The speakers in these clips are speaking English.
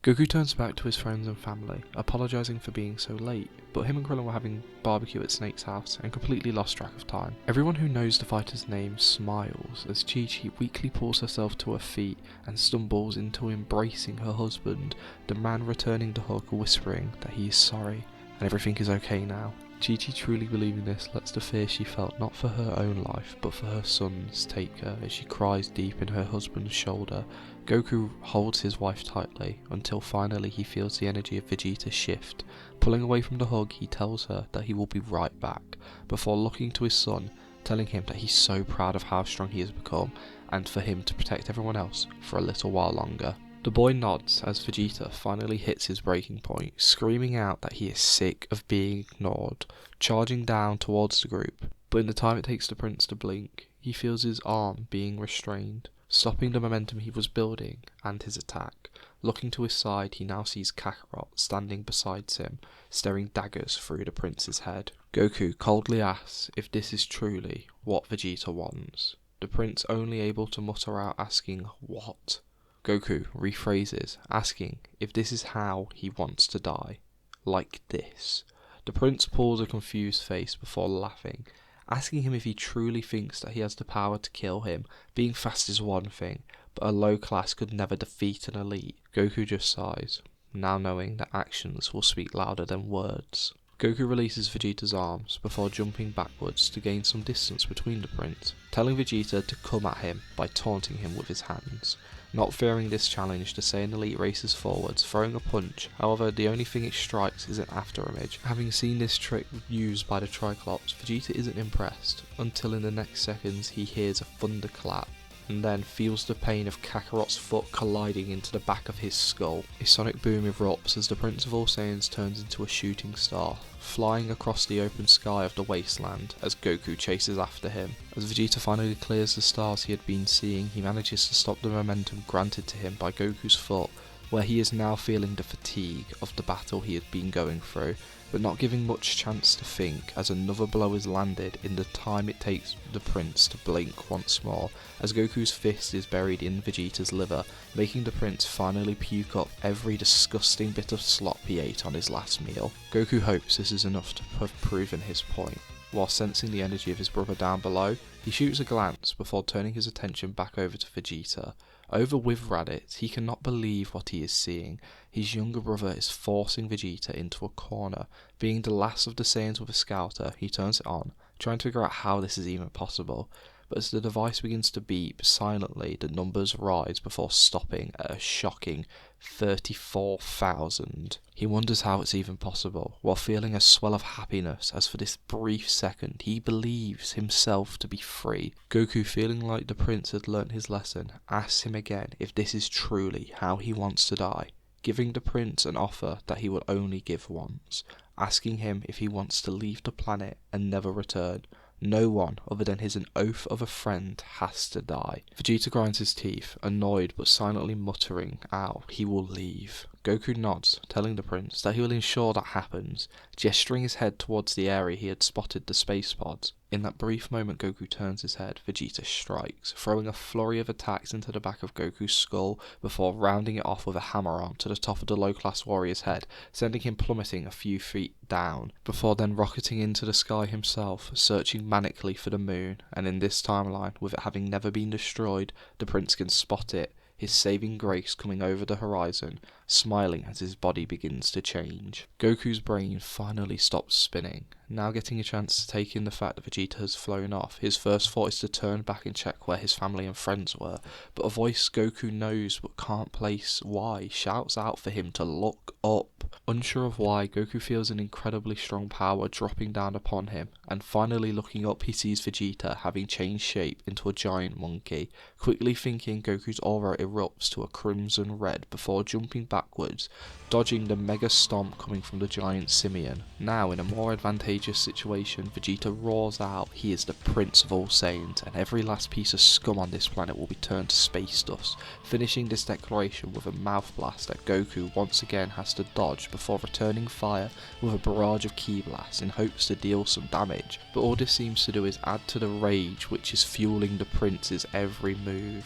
Goku turns back to his friends and family, apologising for being so late, but him and Krillin were having barbecue at Snake's house and completely lost track of time. Everyone who knows the fighter's name smiles as Chi-Chi weakly pulls herself to her feet and stumbles into embracing her husband, the man returning the hug, whispering that he is sorry and everything is okay now. Chi-Chi truly believing this lets the fear she felt not for her own life but for her son's take her as she cries deep in her husband's shoulder. Goku holds his wife tightly until finally he feels the energy of Vegeta shift. Pulling away from the hug, he tells her that he will be right back, before looking to his son, telling him that he's so proud of how strong he has become and for him to protect everyone else for a little while longer. The boy nods as Vegeta finally hits his breaking point, screaming out that he is sick of being ignored, charging down towards the group. But in the time it takes the prince to blink, he feels his arm being restrained, stopping the momentum he was building and his attack. Looking to his side, he now sees Kakarot standing beside him, staring daggers through the prince's head. Goku coldly asks if this is truly what Vegeta wants. The prince only able to mutter out asking what? Goku rephrases, asking if this is how he wants to die. Like this. The prince pulls a confused face before laughing, asking him if he truly thinks that he has the power to kill him. Being fast is one thing, but a low class could never defeat an elite. Goku just sighs, now knowing that actions will speak louder than words. Goku releases Vegeta's arms before jumping backwards to gain some distance between the prince, telling Vegeta to come at him by taunting him with his hands. Not fearing this challenge, the Saiyan elite races forwards, throwing a punch. However, the only thing it strikes is an afterimage. Having seen this trick used by the Triclops, Vegeta isn't impressed, until in the next seconds he hears a thunderclap, and then feels the pain of Kakarot's foot colliding into the back of his skull. A sonic boom erupts as the Prince of All Saiyans turns into a shooting star, flying across the open sky of the wasteland as Goku chases after him. As Vegeta finally clears the stars he had been seeing, he manages to stop the momentum granted to him by Goku's foot, where he is now feeling the fatigue of the battle he had been going through, but not giving much chance to think as another blow is landed in the time it takes the prince to blink once more, as Goku's fist is buried in Vegeta's liver, making the prince finally puke up every disgusting bit of slop he ate on his last meal. Goku hopes this is enough to have proven his point. While sensing the energy of his brother down below, he shoots a glance before turning his attention back over to Vegeta. Over with Raditz, he cannot believe what he is seeing. His younger brother is forcing Vegeta into a corner. Being the last of the Saiyans with a scouter, he turns it on, trying to figure out how this is even possible. But as the device begins to beep silently, the numbers rise before stopping at a shocking 34,000. He wonders how it's even possible, while feeling a swell of happiness as for this brief second he believes himself to be free. Goku, feeling like the prince had learnt his lesson, asks him again if this is truly how he wants to die, giving the prince an offer that he will only give once, asking him if he wants to leave the planet and never return. No one other than his oath of a friend has to die. Vegeta grinds his teeth, annoyed but silently muttering out he will leave. Goku nods, telling the prince that he will ensure that happens, gesturing his head towards the area he had spotted the space pods. In that brief moment Goku turns his head, Vegeta strikes, throwing a flurry of attacks into the back of Goku's skull before rounding it off with a hammer-on to the top of the low-class warrior's head, sending him plummeting a few feet down, before then rocketing into the sky himself, searching manically for the moon, and in this timeline, with it having never been destroyed, the prince can spot it, his saving grace coming over the horizon, smiling as his body begins to change. Goku's brain finally stops spinning. Now getting a chance to take in the fact that Vegeta has flown off, his first thought is to turn back and check where his family and friends were, but a voice Goku knows but can't place why shouts out for him to look up. Unsure of why, Goku feels an incredibly strong power dropping down upon him, and finally looking up he sees Vegeta having changed shape into a giant monkey. Quickly thinking, Goku's aura erupts to a crimson red before jumping backwards, dodging the mega stomp coming from the giant simian. Now in a more advantageous situation, Vegeta roars out he is the Prince of All Saiyans, and every last piece of scum on this planet will be turned to space dust, finishing this declaration with a mouth blast that Goku once again has to dodge before returning fire with a barrage of ki blasts in hopes to deal some damage. But all this seems to do is add to the rage which is fueling the prince's every move.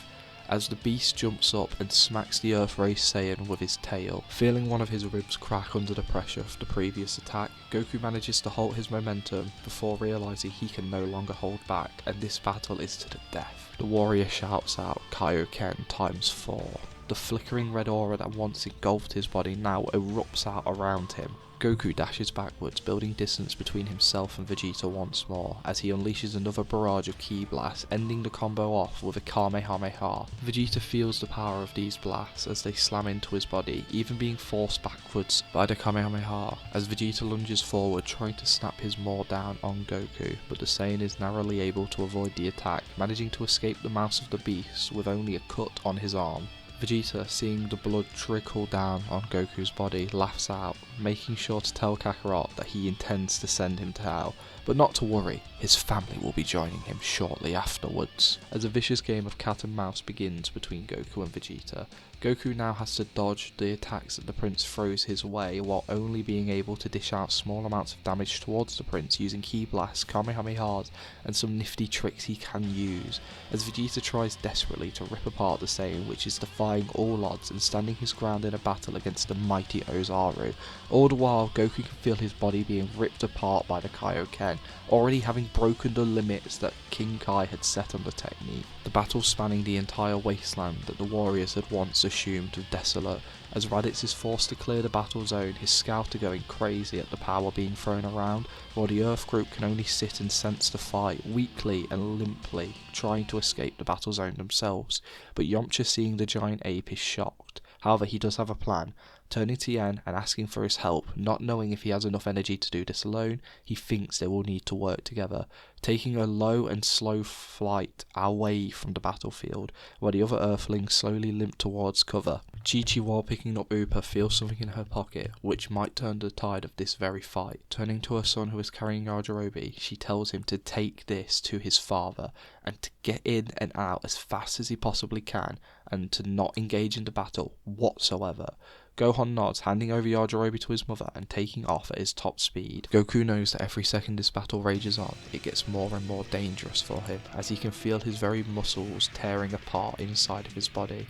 as the beast jumps up and smacks the Earth Race Saiyan with his tail. Feeling one of his ribs crack under the pressure of the previous attack, Goku manages to halt his momentum before realising he can no longer hold back, and this battle is to the death. The warrior shouts out Kaioken ×4. The flickering red aura that once engulfed his body now erupts out around him. Goku dashes backwards, building distance between himself and Vegeta once more, as he unleashes another barrage of ki blasts, ending the combo off with a Kamehameha. Vegeta feels the power of these blasts as they slam into his body, even being forced backwards by the Kamehameha, as Vegeta lunges forward trying to snap his maw down on Goku, but the Saiyan is narrowly able to avoid the attack, managing to escape the mouth of the beast with only a cut on his arm. Vegeta, seeing the blood trickle down on Goku's body, laughs out, making sure to tell Kakarot that he intends to send him to hell, but not to worry, his family will be joining him shortly afterwards. As a vicious game of cat and mouse begins between Goku and Vegeta, Goku now has to dodge the attacks that the prince throws his way while only being able to dish out small amounts of damage towards the prince using ki blasts, Kamehamehas and some nifty tricks he can use, as Vegeta tries desperately to rip apart the Saiyan, which is defying all odds and standing his ground in a battle against the mighty Ozaru. All the while, Goku can feel his body being ripped apart by the Kaioken, already having broken the limits that King Kai had set on the technique. The battle spanning the entire wasteland that the warriors had once assumed desolate, as Raditz is forced to clear the battle zone, his scouter going crazy at the power being thrown around, while the Earth group can only sit and sense the fight, weakly and limply, trying to escape the battle zone themselves. But Yamcha, seeing the giant ape, is shocked. However, he does have a plan. Turning to Yen and asking for his help, not knowing if he has enough energy to do this alone, he thinks they will need to work together, taking a low and slow flight away from the battlefield, while the other Earthlings slowly limp towards cover. Chi-Chi, while picking up Upa, feels something in her pocket, which might turn the tide of this very fight. Turning to her son who is carrying Yajirobe, she tells him to take this to his father, and to get in and out as fast as he possibly can, and to not engage in the battle whatsoever. Gohan nods, handing over Yajirobe to his mother and taking off at his top speed. Goku knows that every second this battle rages on, it gets more and more dangerous for him, as he can feel his very muscles tearing apart inside of his body.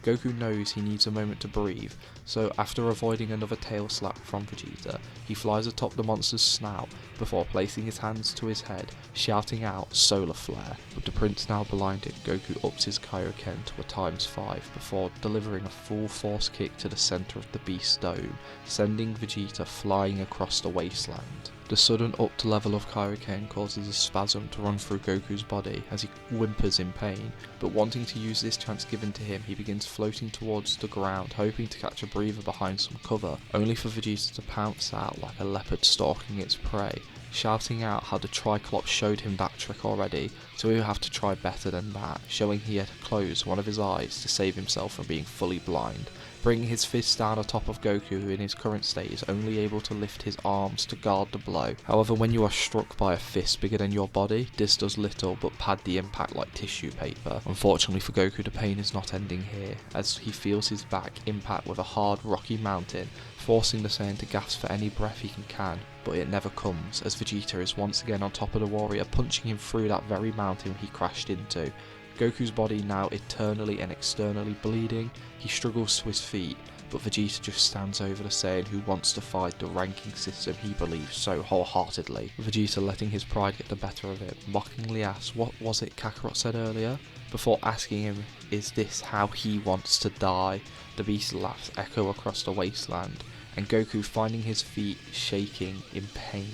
Goku knows he needs a moment to breathe, so after avoiding another tail slap from Vegeta, he flies atop the monster's snout before placing his hands to his head, shouting out Solar Flare. With the prince now blinded, Goku ups his Kaioken to a ×5 before delivering a full force kick to the centre of the beast's dome, sending Vegeta flying across the wasteland. The sudden up to level of Kaioken causes a spasm to run through Goku's body as he whimpers in pain, but wanting to use this chance given to him, he begins floating towards the ground, hoping to catch a breather behind some cover, only for Vegeta to pounce out like a leopard stalking its prey, shouting out how the Triclops showed him that trick already, so he would have to try better than that, showing he had to close one of his eyes to save himself from being fully blind. Bringing his fist down atop of Goku, who in his current state is only able to lift his arms to guard the blow. However, when you are struck by a fist bigger than your body, this does little but pad the impact like tissue paper. Unfortunately for Goku, the pain is not ending here, as he feels his back impact with a hard rocky mountain, forcing the Saiyan to gasp for any breath he can, but it never comes, as Vegeta is once again on top of the warrior, punching him through that very mountain he crashed into. Goku's body now eternally and externally bleeding, he struggles to his feet, but Vegeta just stands over the Saiyan who wants to fight the ranking system he believes so wholeheartedly. Vegeta, letting his pride get the better of it, mockingly asks what was it Kakarot said earlier, before asking him, is this how he wants to die? The beast's laughs echo across the wasteland, and Goku, finding his feet shaking in pain.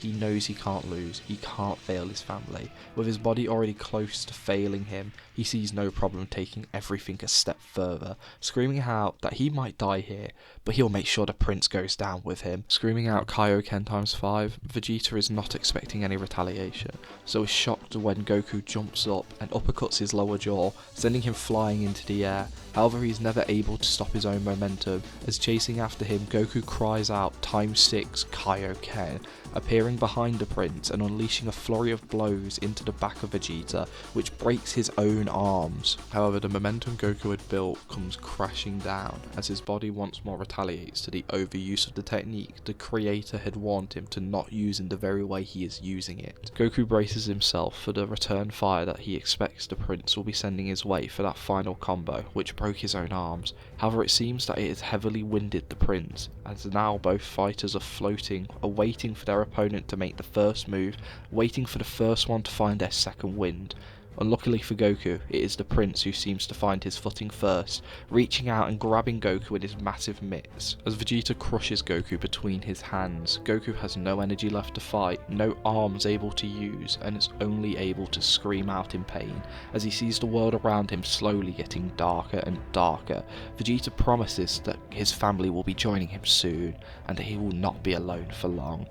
He knows he can't lose, he can't fail his family. With his body already close to failing him, he sees no problem taking everything a step further, screaming out that he might die here, but he'll make sure the prince goes down with him. Screaming out Kaioken ×5, Vegeta is not expecting any retaliation, so is shocked when Goku jumps up and uppercuts his lower jaw, sending him flying into the air. However, he is never able to stop his own momentum, as chasing after him, Goku cries out ×6 Kaioken, appearing behind the prince and unleashing a flurry of blows into the back of Vegeta, which breaks his own arms. However, the momentum Goku had built comes crashing down as his body once more retaliates to the overuse of the technique the creator had warned him to not use in the very way he is using it. Goku braces himself for the return fire that he expects the prince will be sending his way for that final combo, which broke his own arms. However, it seems that it has heavily winded the prince, as now both fighters are floating, awaiting for their opponent to make the first move, waiting for the first one to find their second wind. Unluckily for Goku, it is the prince who seems to find his footing first, reaching out and grabbing Goku in his massive mitts. As Vegeta crushes Goku between his hands, Goku has no energy left to fight, no arms able to use, and is only able to scream out in pain as he sees the world around him slowly getting darker and darker. Vegeta promises that his family will be joining him soon, and that he will not be alone for long.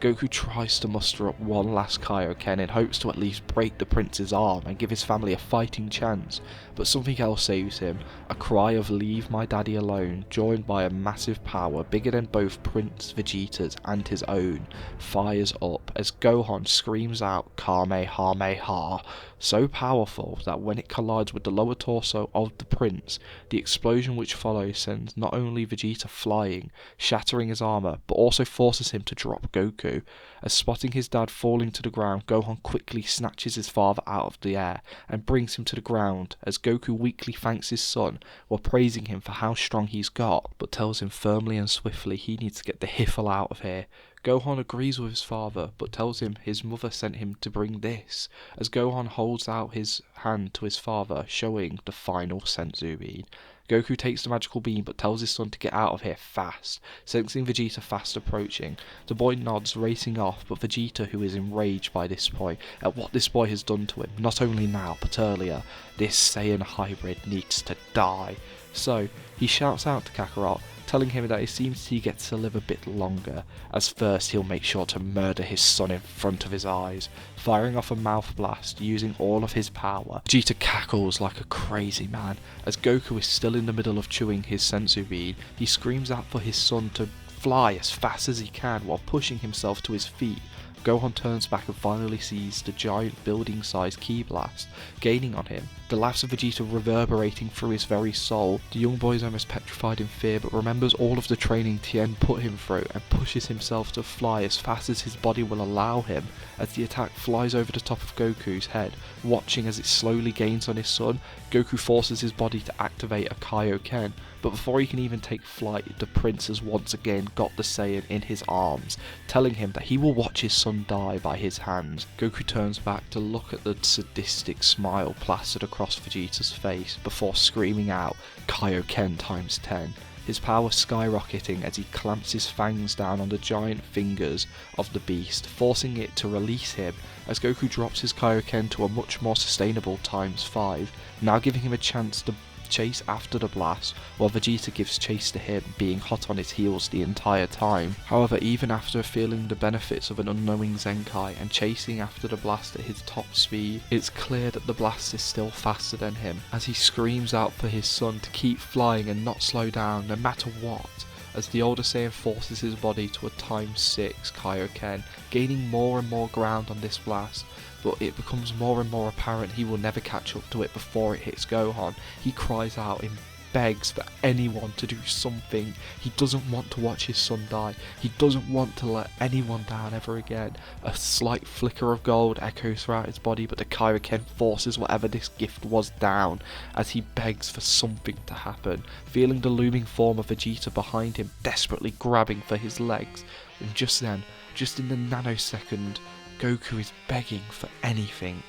Goku tries to muster up one last Kaioken in hopes to at least break the prince's arm and give his family a fighting chance, but something else saves him, a cry of "Leave my daddy alone," joined by a massive power bigger than both Prince Vegeta's and his own, fires up as Gohan screams out Kamehameha, so powerful that when it collides with the lower torso of the prince, the explosion which follows sends not only Vegeta flying, shattering his armor, but also forces him to drop Goku. As spotting his dad falling to the ground, Gohan quickly snatches his father out of the air and brings him to the ground, as Goku weakly thanks his son while praising him for how strong he's got, but tells him firmly and swiftly he needs to get the hiffle out of here. Gohan agrees with his father, but tells him his mother sent him to bring this, as Gohan holds out his hand to his father, showing the final senzu bean. Goku takes the magical beam but tells his son to get out of here fast, sensing Vegeta fast approaching. The boy nods, racing off, but Vegeta, who is enraged by this point at what this boy has done to him, not only now but earlier, this Saiyan hybrid needs to die. So he shouts out to Kakarot, telling him that it seems he gets to live a bit longer, as first he'll make sure to murder his son in front of his eyes, firing off a mouth blast using all of his power. Vegeta cackles like a crazy man. As Goku is still in the middle of chewing his senzu bean, he screams out for his son to fly as fast as he can while pushing himself to his feet. Gohan turns back and finally sees the giant building-sized ki blast gaining on him, the laughs of Vegeta reverberating through his very soul. The young boy is almost petrified in fear, but remembers all of the training Tien put him through and pushes himself to fly as fast as his body will allow him. As the attack flies over the top of Goku's head, watching as it slowly gains on his son, Goku forces his body to activate a Kaioken, but before he can even take flight, the prince has once again got the Saiyan in his arms, telling him that he will watch his son die by his hands. Goku turns back to look at the sadistic smile plastered across Vegeta's face before screaming out, Kaioken times 10. His power skyrocketing as he clamps his fangs down on the giant fingers of the beast, forcing it to release him as Goku drops his Kaioken to a much more sustainable times 5, now giving him a chance to chase after the blast, while Vegeta gives chase to him, being hot on his heels the entire time. However, even after feeling the benefits of an unknowing Zenkai and chasing after the blast at his top speed, it's clear that the blast is still faster than him, as he screams out for his son to keep flying and not slow down no matter what, as the older Saiyan forces his body to a times 6 Kaioken, gaining more and more ground on this blast. But it becomes more and more apparent he will never catch up to it before it hits Gohan. He cries out and begs for anyone to do something. He doesn't want to watch his son die. He doesn't want to let anyone down ever again. A slight flicker of gold echoes throughout his body, but the Kaioken forces whatever this gift was down as he begs for something to happen, feeling the looming form of Vegeta behind him, desperately grabbing for his legs. And just then, just in the nanosecond, Goku is begging for anything.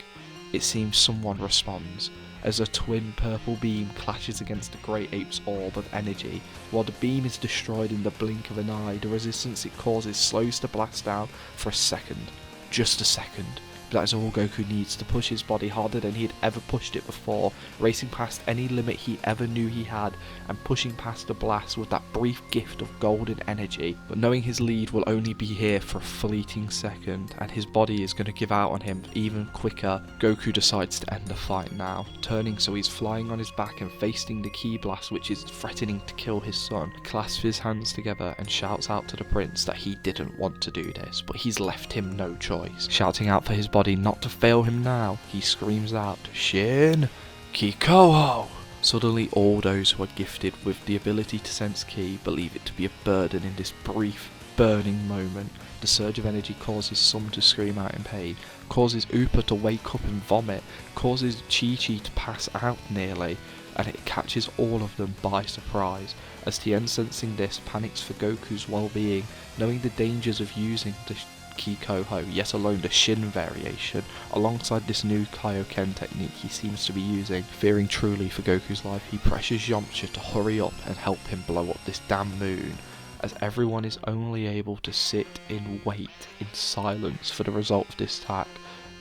It seems someone responds, as a twin purple beam clashes against the Great Ape's orb of energy. While the beam is destroyed in the blink of an eye, the resistance it causes slows the blast down for a second. Just a second. But that is all Goku needs to push his body harder than he had ever pushed it before, racing past any limit he ever knew he had, and pushing past the blast with that brief gift of golden energy. But knowing his lead will only be here for a fleeting second, and his body is going to give out on him even quicker, Goku decides to end the fight now, turning so he's flying on his back and facing the ki blast which is threatening to kill his son, clasps his hands together and shouts out to the prince that he didn't want to do this, but he's left him no choice. Shouting out for his body not to fail him now, he screams out, "Shin Kikoho!" Suddenly all those who are gifted with the ability to sense ki believe it to be a burden in this brief, burning moment. The surge of energy causes some to scream out in pain, causes Upa to wake up and vomit, causes Chi-Chi to pass out nearly, and it catches all of them by surprise, as Tien, sensing this, panics for Goku's well-being, knowing the dangers of using the Kikoho, yet alone the Shin variation, alongside this new Kaioken technique he seems to be using. Fearing truly for Goku's life, he pressures Yamcha to hurry up and help him blow up this damn moon, as everyone is only able to sit in wait in silence for the result of this attack.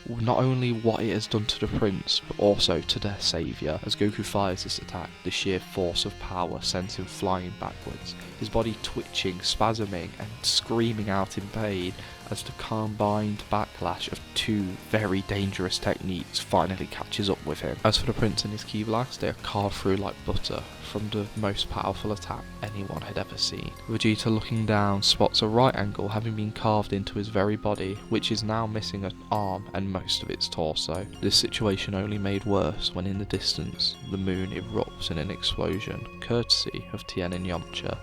Not only what it has done to the prince, but also to their saviour. As Goku fires this attack, the sheer force of power sends him flying backwards, his body twitching, spasming and screaming out in pain as the combined backlash of two very dangerous techniques finally catches up with him. As for the prince and his ki blast, they are carved through like butter from the most powerful attack anyone had ever seen. Vegeta, looking down, spots a right angle having been carved into his very body, which is now missing an arm and most of its torso. This situation only made worse when in the distance the moon erupts in an explosion, courtesy of Tien and Yamcha,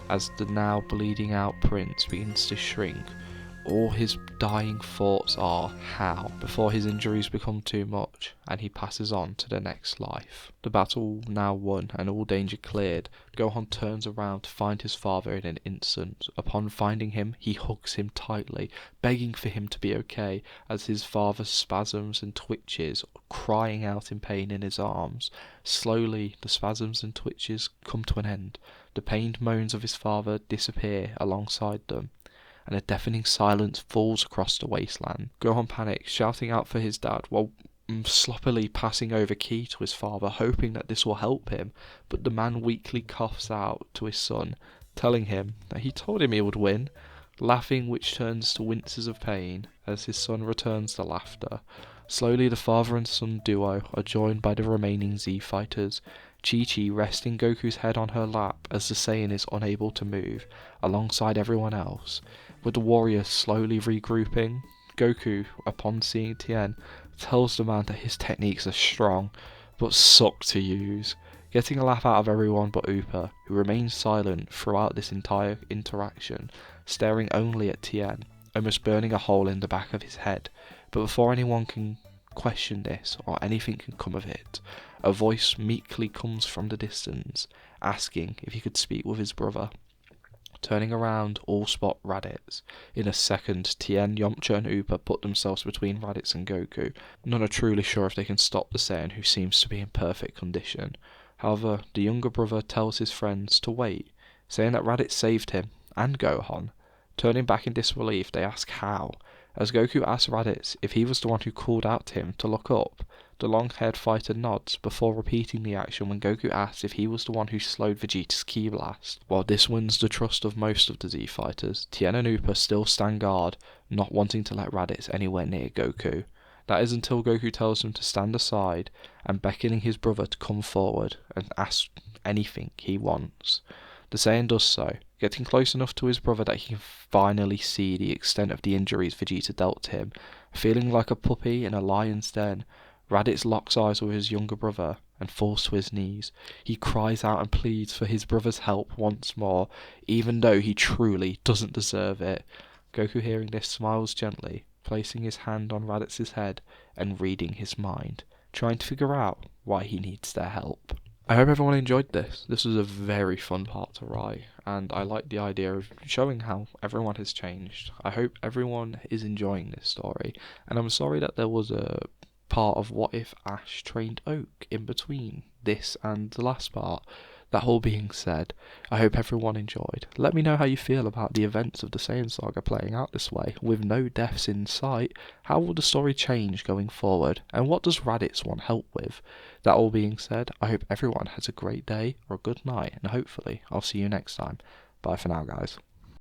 as the now bleeding out prince begins to shrink. All his dying thoughts are how, before his injuries become too much and he passes on to the next life. The battle now won and all danger cleared, Gohan turns around to find his father in an instant. Upon finding him, he hugs him tightly, begging for him to be okay, as his father spasms and twitches, crying out in pain in his arms. Slowly, the spasms and twitches come to an end. The pained moans of his father disappear alongside them, and a deafening silence falls across the wasteland. Gohan panics, shouting out for his dad, while sloppily passing over ki to his father, hoping that this will help him, but the man weakly coughs out to his son, telling him that he told him he would win, laughing which turns to winces of pain as his son returns the laughter. Slowly the father and son duo are joined by the remaining Z fighters, Chi-Chi resting Goku's head on her lap as the Saiyan is unable to move, alongside everyone else. With the warriors slowly regrouping, Goku, upon seeing Tien, tells the man that his techniques are strong, but suck to use, getting a laugh out of everyone but Upa, who remains silent throughout this entire interaction, staring only at Tien, almost burning a hole in the back of his head. But before anyone can question this, or anything can come of it, a voice meekly comes from the distance, asking if he could speak with his brother. Turning around, all spot Raditz. In a second, Tien, Yamcha and Upa put themselves between Raditz and Goku. None are truly sure if they can stop the Saiyan, who seems to be in perfect condition. However, the younger brother tells his friends to wait, saying that Raditz saved him, and Gohan. Turning back in disbelief, they ask how, as Goku asks Raditz if he was the one who called out to him to look up. The long-haired fighter nods before repeating the action when Goku asks if he was the one who slowed Vegeta's ki blast. While this wins the trust of most of the Z fighters, Tien and Upa still stand guard, not wanting to let Raditz anywhere near Goku. That is until Goku tells him to stand aside and beckoning his brother to come forward and ask anything he wants. The Saiyan does so, getting close enough to his brother that he can finally see the extent of the injuries Vegeta dealt him. Feeling like a puppy in a lion's den, Raditz locks eyes with his younger brother and falls to his knees. He cries out and pleads for his brother's help once more, even though he truly doesn't deserve it. Goku, hearing this, smiles gently, placing his hand on Raditz's head and reading his mind, trying to figure out why he needs their help. I hope everyone enjoyed this. This was a very fun part to write, and I like the idea of showing how everyone has changed. I hope everyone is enjoying this story, and I'm sorry that there was a part of what if Ash trained Oak in between this and the last part. That all being said, I hope everyone enjoyed. Let me know how you feel about the events of the Saiyan saga playing out this way, with no deaths in sight. How will the story change going forward, and what does Raditz want help with? That all being said, I hope everyone has a great day or a good night, and hopefully I'll see you next time. Bye for now, guys.